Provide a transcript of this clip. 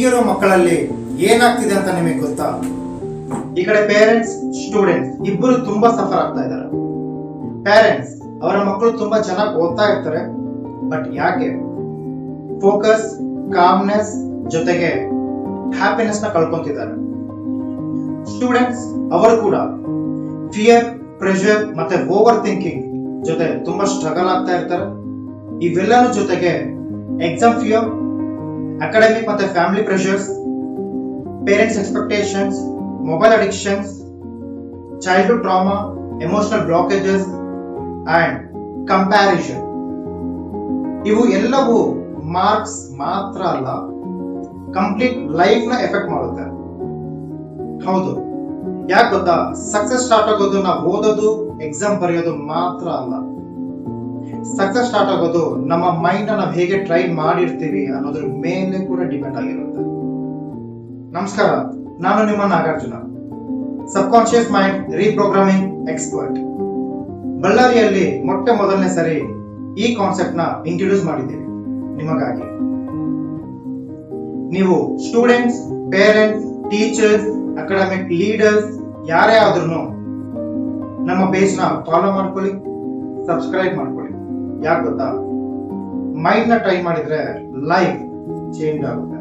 ಈಗಿರೋ ಮಕ್ಕಳಲ್ಲಿ ಏನಾಗ್ತಿದೆ ಅಂತ ನಿಮಗೆ ಗೊತ್ತಾ? ಈ ಕಡೆ ಪೇರೆಂಟ್ಸ್ ಸ್ಟೂಡೆಂಟ್ಸ್ ಇಬ್ಬರು ತುಂಬಾ ಸಫರ್ ಆಗ್ತಾ ಇದ್ದಾರೆ. ಪೇರೆಂಟ್ಸ್ ಅವರ ಮಕ್ಕಳು ತುಂಬಾ ಚೆನ್ನಾಗಿ ಓದ್ತಾ ಇರ್ತಾರೆ, ಬಟ್ ಯಾಕೆ ಫೋಕಸ್, ಕಾಮ್ನೆಸ್ ಜೊತೆಗೆ ಹ್ಯಾಪಿನೆಸ್ ನ ಕಳ್ಕೊಂತಿದ್ದಾರೆ. ಸ್ಟೂಡೆಂಟ್ಸ್ ಅವರು ಕೂಡ ಫಿಯರ್, ಪ್ರೆಷರ್ ಮತ್ತೆ ಓವರ್ ಥಿಂಕಿಂಗ್ ಜೊತೆ ತುಂಬಾ ಸ್ಟ್ರಗಲ್ ಆಗ್ತಾ ಇರ್ತಾರೆ. ಇವೆಲ್ಲರ ಜೊತೆಗೆ ಎಕ್ಸಾಮ್ ಫಿಯರ್, ಅಕಾಡೆಮಿಕ್ ಮತ್ತೆ family pressures, parents expectations, mobile addictions, childhood trauma, emotional blockages and comparison. ಇವು ಎಲ್ಲವೂ ಮಾರ್ಕ್ಸ್ ಮಾತ್ರ ಅಲ್ಲ, ಕಂಪ್ಲೀಟ್ ಲೈಫ್ ನ ಎಫೆಕ್ಟ್ ಮಾಡುತ್ತೆ. ಹೌದು, ಯಾಕೆ ಗೊತ್ತಾ? ಸಕ್ಸಸ್ ಸ್ಟಾರ್ಟ್ ಆಗೋದು ನಾವು ಓದೋದು, ಎಕ್ಸಾಮ್ ಬರೆಯೋದು ಮಾತ್ರ ಅಲ್ಲ. ಸಕ್ಸಸ್ ಸ್ಟಾರ್ಟ್ ಆಗೋದು ನಮ್ಮ ಮೈಂಡ್ ನಾವು ಹೇಗೆ ಟ್ರೈನ್ ಮಾಡಿರ್ತೀವಿ ಅನ್ನೋದ್ರ ಮೇಲೆ ಕೂಡ ಡಿಪೆಂಡ್ ಆಗಿರುತ್ತೆ. ನಮಸ್ಕಾರ, ನಾನು ನಿಮ್ಮ ನಾಗಾರ್ಜುನ, ಸಬ್ ಕಾನ್ಶಿಯಸ್ ಮೈಂಡ್ ರೀಪ್ರೋಗ್ರಾಮಿಂಗ್ ಎಕ್ಸ್ಪರ್ಟ್. ಬಳ್ಳಾರಿಯಲ್ಲಿ ಮೊದಲನೇ ಸರಿ ಈ ಕಾನ್ಸೆಪ್ಟ್ ನ ಇಂಟ್ರೊಡ್ಯೂಸ್ ಮಾಡಿದ್ದೀವಿ ನಿಮಗಾಗಿ. ನೀವು students, parents, teachers, academic leaders ಯಾರೇ ಆದ್ರೂ ನಮ್ಮ ಪೇಜ್ ನ ಫಾಲೋ ಮಾಡ್ಕೊಳ್ಳಿ, ಸಬ್ಸ್ಕ್ರೈಬ್ ಮಾಡ್ಕೊಳ್ಳಿ. ಯಾಕೆ ಗೊತ್ತಾ? ಮೈಂಡ್ ನ ಟ್ರೈ ಮಾಡಿದ್ರೆ ಲೈಫ್ ಚೇಂಜ್ ಆಗುತ್ತೆ.